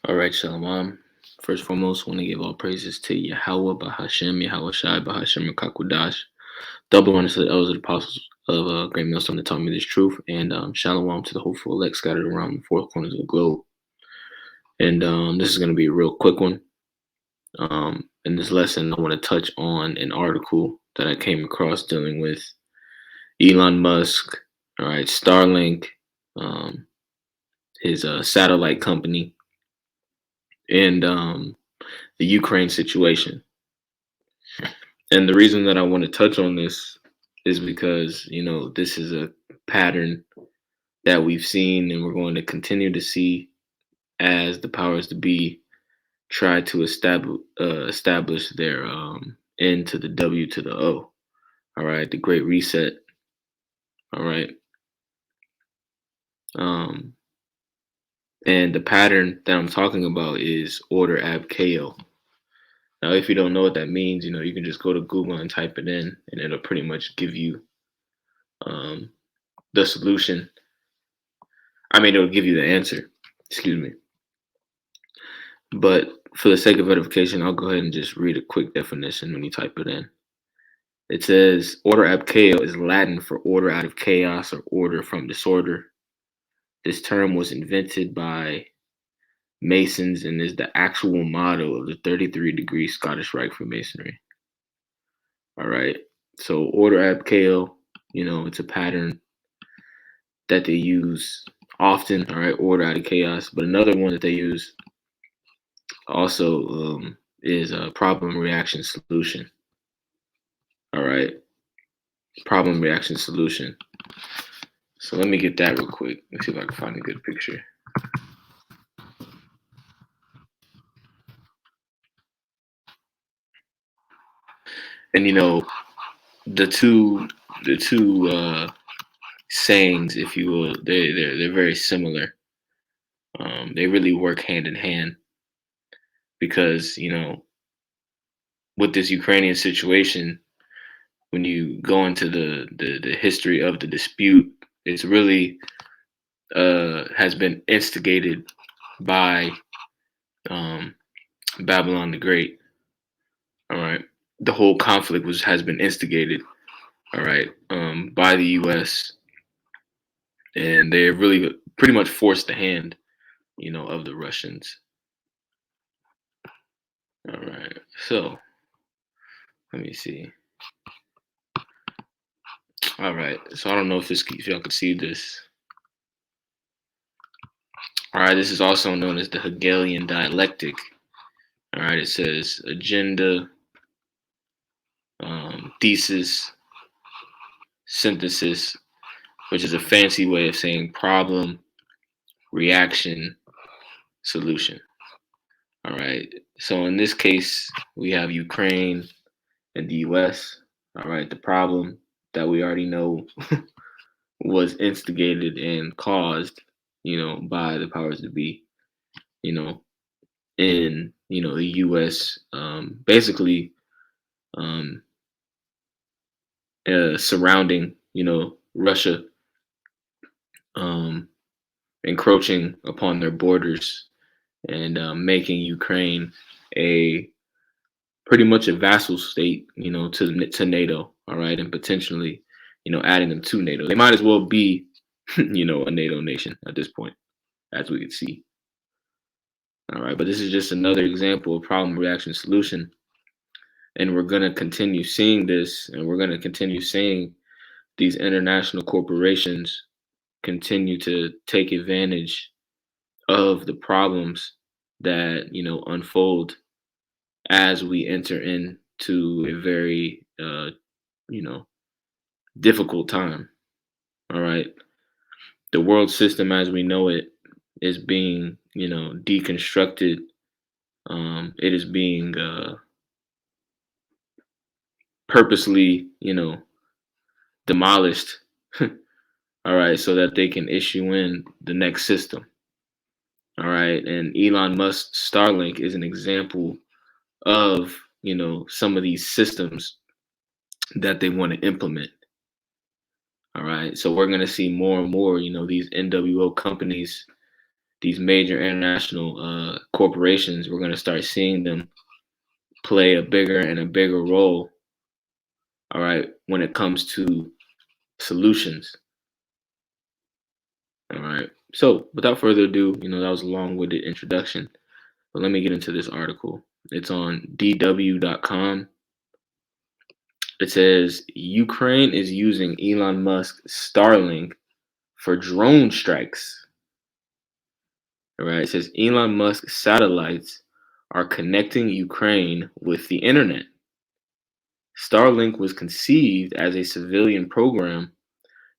All right, Shalom. First and foremost, want to give all praises to Yahweh, Bahashem, Yahweh Shai, Bahashem, Kakudash. Double honors to the elders and apostles of Great Millstone that taught me this truth. And Shalom to the hopeful elect scattered around the four corners of the globe. And this is going to be a real quick one. In this lesson, I want to touch on an article that I came across dealing with Elon Musk, all right, Starlink, his satellite company, and the Ukraine situation. And the reason that I want to touch on this is because, this is a pattern that we've seen and we're going to continue to see as the powers to be try to establish their N to the W to the O. All right, the Great Reset. All right. And the pattern that I'm talking about is order ab KO. Now, if you don't know what that means, you can just go to Google and type it in, and it'll pretty much give you the solution. I mean, it'll give you the answer. Excuse me. But for the sake of edification, I'll go ahead and just read a quick definition when you type it in. It says, order ab chaos is Latin for order out of chaos or order from disorder. This term was invented by Masons and is the actual motto of the 33-degree Scottish Rite for Masonry. All right. So order ab chaos, it's a pattern that they use often. All right. Order out of chaos. But another one that they use also is a problem reaction solution. All right. Problem reaction solution. So let me get that real quick. Let's see if I can find a good picture. And the two sayings, if you will, they're very similar. They really work hand in hand because with this Ukrainian situation, when you go into the history of the dispute, it's really has been instigated by Babylon the Great. All right, the whole conflict has been instigated. All right, by the U.S. and they really pretty much forced the hand, of the Russians. All right, so let me see. All right, so I don't know if y'all could see this. All right, this is also known as the Hegelian dialectic. All right, it says agenda, thesis, synthesis, which is a fancy way of saying problem, reaction, solution. All right, so in this case, we have Ukraine and the US. All right, the problem that we already know was instigated and caused, by the powers that be, in, the US, basically surrounding, Russia, encroaching upon their borders and making Ukraine a pretty much a vassal state, to NATO. All right, and potentially, adding them to NATO. They might as well be, a NATO nation at this point, as we can see. All right, but this is just another example of problem, reaction, solution. And we're going to continue seeing this, and we're going to continue seeing these international corporations continue to take advantage of the problems that, unfold as we enter into a very, difficult time. All right. The world system as we know it is being, deconstructed. It is being purposely, demolished. All right, so that they can issue in the next system. All right, and Elon Musk's Starlink is an example of, some of these systems that they want to implement. All right, so we're going to see more and more, these NWO companies these major international corporations, we're going to start seeing them play a bigger and a bigger role, all right, when it comes to solutions. All right. So without further ado, that was a long-winded introduction, but let me get into this article. It's on DW.com. It says Ukraine is using Elon Musk's Starlink for drone strikes. All right. It says Elon Musk satellites are connecting Ukraine with the internet. Starlink was conceived as a civilian program,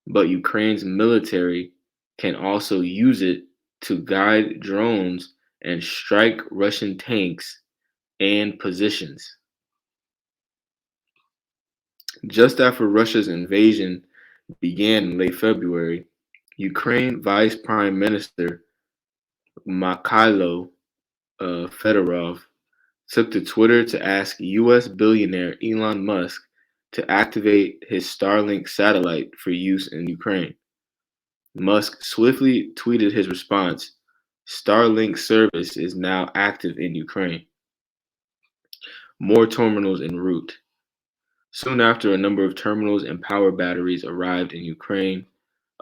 but Ukraine's military can also use it to guide drones and strike Russian tanks and positions. Just after Russia's invasion began in late February, Ukraine Vice Prime Minister Mikhailo Fedorov took to Twitter to ask U.S. billionaire Elon Musk to activate his Starlink satellite for use in Ukraine. Musk swiftly tweeted his response: Starlink service is now active in Ukraine. More terminals en route. Soon after, a number of terminals and power batteries arrived in Ukraine.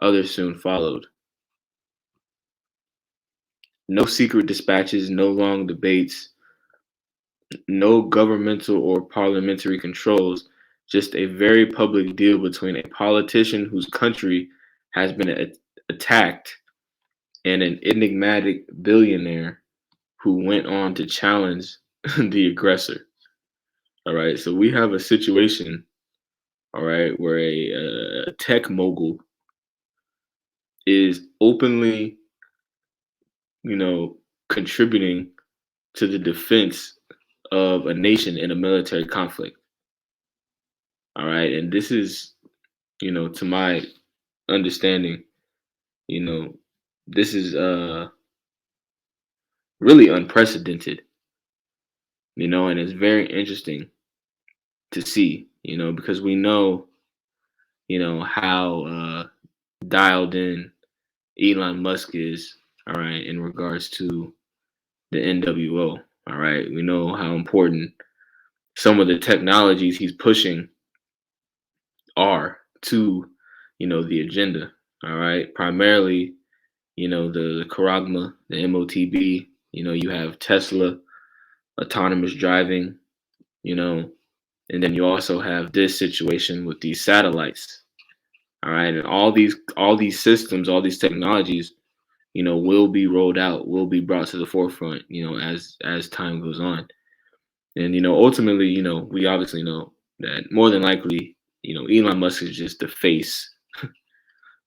Others soon followed. No secret dispatches, no long debates, no governmental or parliamentary controls, just a very public deal between a politician whose country has been attacked and an enigmatic billionaire who went on to challenge the aggressor. All right, so we have a situation, all right, where a tech mogul is openly, contributing to the defense of a nation in a military conflict. All right, and this is, to my understanding, you know, this is really unprecedented, and it's very interesting to see, because we know, how dialed in Elon Musk is, all right, in regards to the NWO. All right, we know how important some of the technologies he's pushing are to, the agenda. All right, primarily, the Charagma, the MOTB. You have Tesla, autonomous driving. You know, and then you also have this situation with these satellites. All right, and all these systems, all these technologies, will be rolled out, will be brought to the forefront, as time goes on. And ultimately, we obviously know that more than likely, Elon Musk is just the face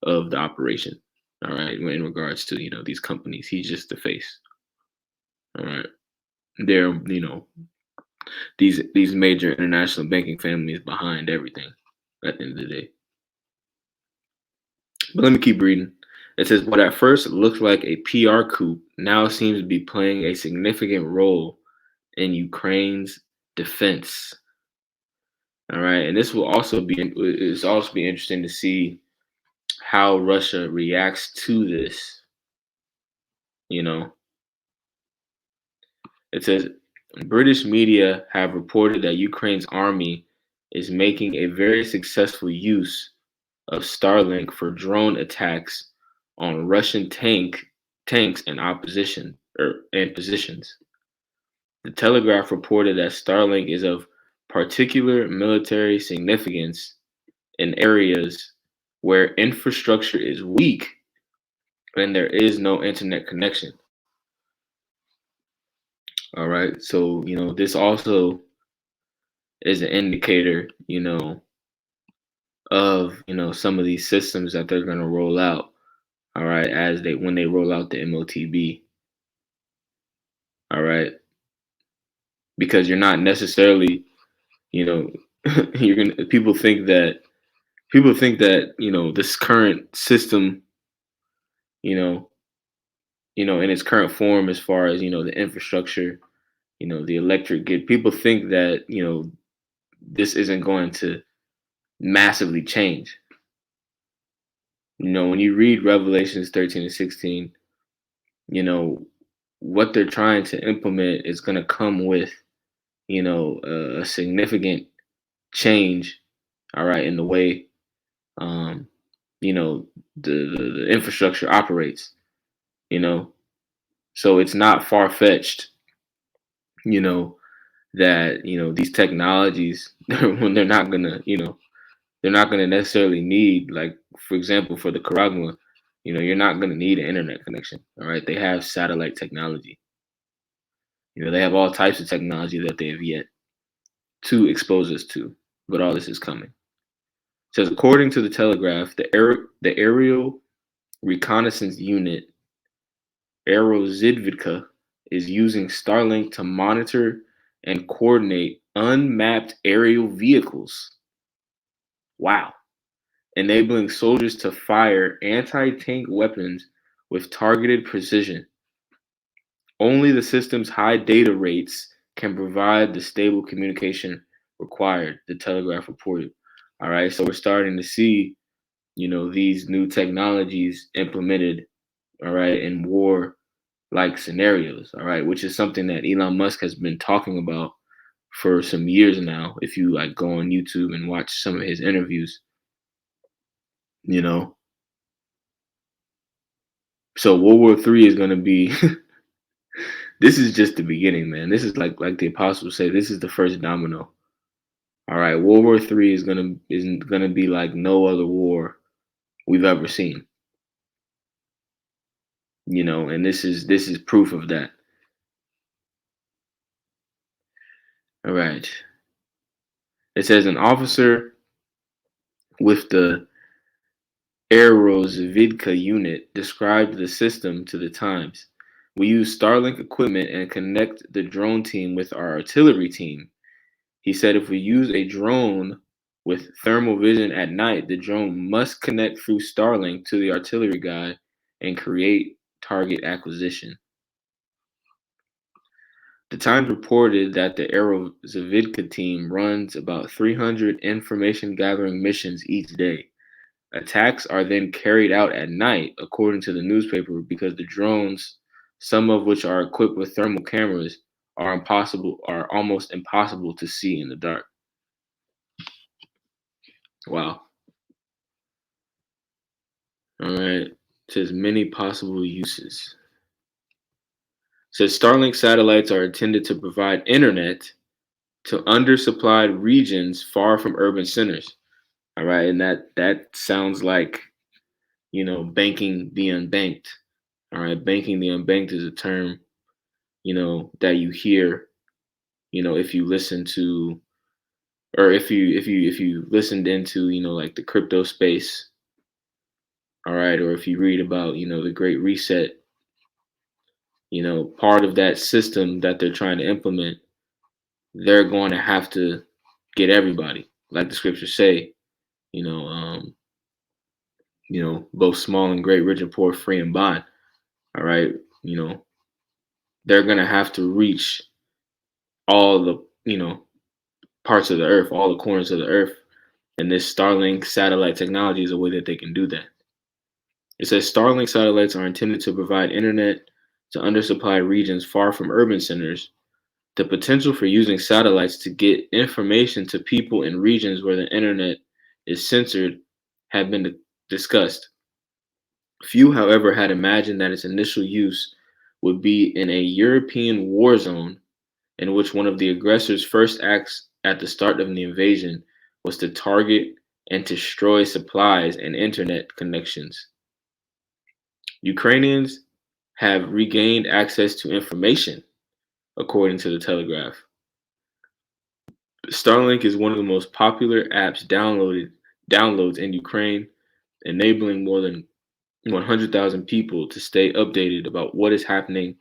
of the operation. All right, in regards to these companies, he's just the face. All right, they're these major international banking families behind everything at the end of the day. But let me keep reading. It says, what at first looked like a PR coup now seems to be playing a significant role in Ukraine's defense. All right, and this will also be interesting to see how Russia reacts to this. You know, it says British media have reported that Ukraine's army is making a very successful use of Starlink for drone attacks on Russian tanks and opposition and positions. The Telegraph reported that Starlink is of particular military significance in areas where infrastructure is weak and there is no internet connection. All right. So, this also is an indicator, of, some of these systems that they're going to roll out. All right. When they roll out the MOTB. All right. Because you're not necessarily, you know, you're going to, people think that, this current system, you know, in its current form, as far as, the infrastructure, the electric grid, people think that, this isn't going to massively change. When you read Revelations 13 and 16, you know, what they're trying to implement is going to come with, a significant change, all right, in the way, um, you know, the infrastructure operates, you know. So it's not far fetched, you know, that, these technologies, when they're not gonna necessarily need, like, for example, for the Caragua, you're not gonna need an internet connection. All right. They have satellite technology. They have all types of technology that they have yet to expose us to. But all this is coming. It says according to the Telegraph, the aerial reconnaissance unit Aerozivka is using Starlink to monitor and coordinate unmapped aerial vehicles. Wow. Enabling soldiers to fire anti-tank weapons with targeted precision. Only the system's high data rates can provide the stable communication required, the Telegraph reported. All right, so we're starting to see, these new technologies implemented, all right, in war like scenarios, all right, which is something that Elon Musk has been talking about for some years now. If you like go on YouTube and watch some of his interviews, you know. So World War III is gonna be this is just the beginning, man. This is like the apostles say, this is the first domino. All right, World War III is gonna be like no other war we've ever seen, and this is proof of that. All right. It says an officer with the Aerozvidka unit described the system to the Times. We use Starlink equipment and connect the drone team with our artillery team. He said if we use a drone with thermal vision at night, the drone must connect through Starlink to the artillery guy and create target acquisition. The Times reported that the Aerozvidka team runs about 300 information gathering missions each day. Attacks are then carried out at night, according to the newspaper, because the drones, some of which are equipped with thermal cameras, are almost impossible to see in the dark. Wow. All right. It says many possible uses. It says Starlink satellites are intended to provide internet to undersupplied regions far from urban centers. All right, and that sounds like, banking the unbanked. All right, banking the unbanked is a term, that you hear, if you listen to, or if you listened into, like the crypto space. All right, or if you read about, the Great Reset, part of that system that they're trying to implement, they're going to have to get everybody, like the scriptures say, you know, um, both small and great, rich and poor, free and bond. All right, you know, they're gonna have to reach all the, parts of the earth, all the corners of the earth, and this Starlink satellite technology is a way that they can do that. It says Starlink satellites are intended to provide internet to undersupplied regions far from urban centers. The potential for using satellites to get information to people in regions where the internet is censored have been discussed. Few, however, had imagined that its initial use would be in a European war zone in which one of the aggressor's first acts at the start of the invasion was to target and destroy supplies and internet connections. Ukrainians have regained access to information, according to the Telegraph. Starlink is one of the most popular apps downloads in Ukraine, enabling more than 100,000 people to stay updated about what is happening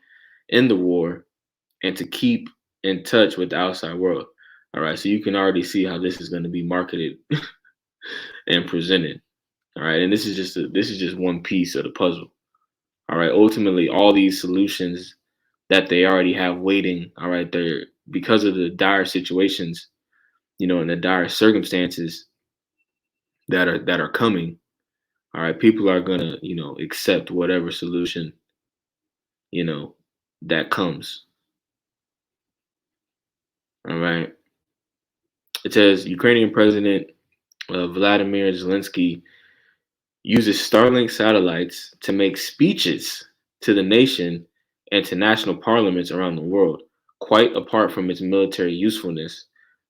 in the war and to keep in touch with the outside world. All right, so you can already see how this is going to be marketed and presented. All right, and this is just one piece of the puzzle. All right, ultimately, all these solutions that they already have waiting. All right, they're because of the dire situations, and the dire circumstances that are coming. All right, people are gonna, accept whatever solution, you know, that comes. All right. It says Ukrainian President Vladimir Zelensky uses Starlink satellites to make speeches to the nation and to national parliaments around the world. Quite apart from its military usefulness,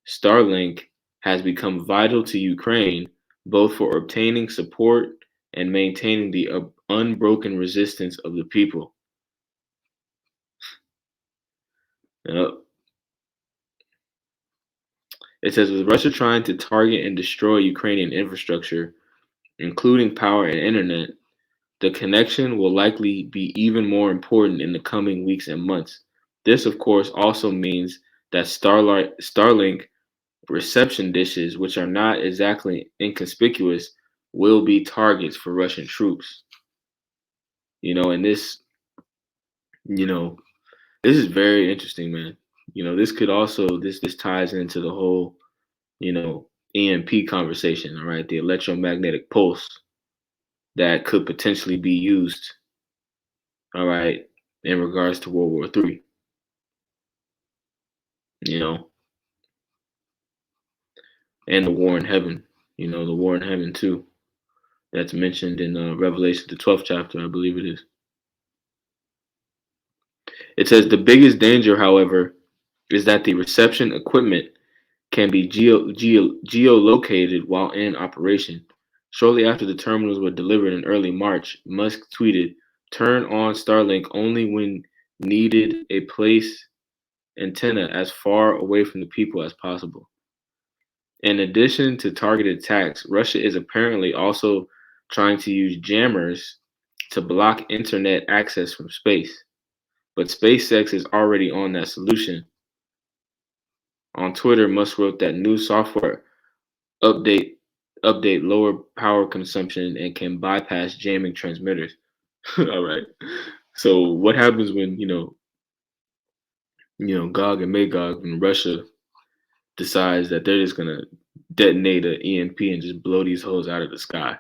Starlink has become vital to Ukraine both for obtaining support and maintaining the unbroken resistance of the people. Yep. It says with Russia trying to target and destroy Ukrainian infrastructure, including power and internet, the connection will likely be even more important in the coming weeks and months. This, of course, also means that Starlink reception dishes, which are not exactly inconspicuous, will be targets for Russian troops. And you know, this is very interesting, man. This could also this ties into the whole, you know, EMP conversation, all right? The electromagnetic pulse that could potentially be used, all right, in regards to World War III. you know, and the war in heaven, the war in heaven too. That's mentioned in Revelation, the 12th chapter, I believe it is. It says the biggest danger, however, is that the reception equipment can be geolocated while in operation. Shortly after the terminals were delivered in early March, Musk tweeted, "Turn on Starlink only when needed, a place antenna as far away from the people as possible." In addition to targeted attacks, Russia is apparently also trying to use jammers to block internet access from space. But SpaceX is already on that solution. On Twitter, Musk wrote that new software update update lower power consumption and can bypass jamming transmitters. All right. So what happens when, Gog and Magog in Russia decides that they're just gonna detonate an EMP and just blow these hoes out of the sky,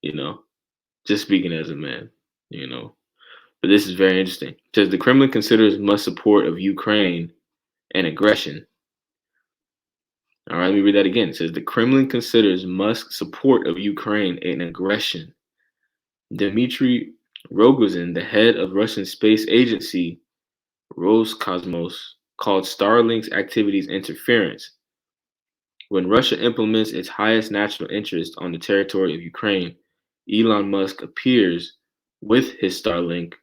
you know? Just speaking as a man, you know. But this is very interesting. It says the Kremlin considers Musk's support of Ukraine an aggression. All right, let me read that again. It says the Kremlin considers Musk's support of Ukraine an aggression. Dmitry Rogozin, the head of Russian space agency Roscosmos, called Starlink's activities interference. When Russia implements its highest national interest on the territory of Ukraine, Elon Musk appears with his Starlink,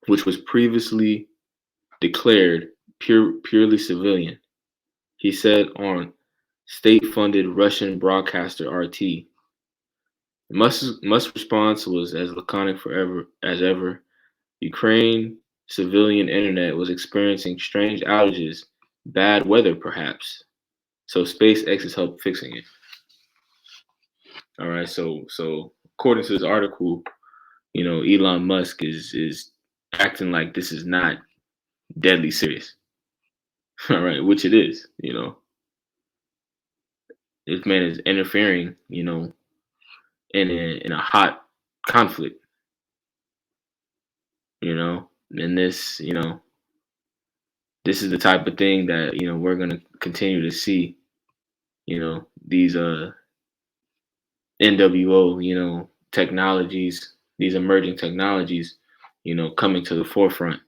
which was previously declared purely civilian. He said on state-funded Russian broadcaster RT. Musk's response was as laconic as ever. Ukraine civilian internet was experiencing strange outages, bad weather perhaps. So SpaceX is help fixing it. All right, so according to this article, Elon Musk is acting like this is not deadly serious. All right, which it is. This man is interfering, in a hot conflict, and this is the type of thing that we're gonna continue to see, these NWO, technologies, these emerging technologies, coming to the forefront.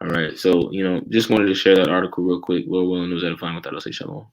All right, so just wanted to share that article real quick. Lord willing, was edifying. With that, I'll say shalom.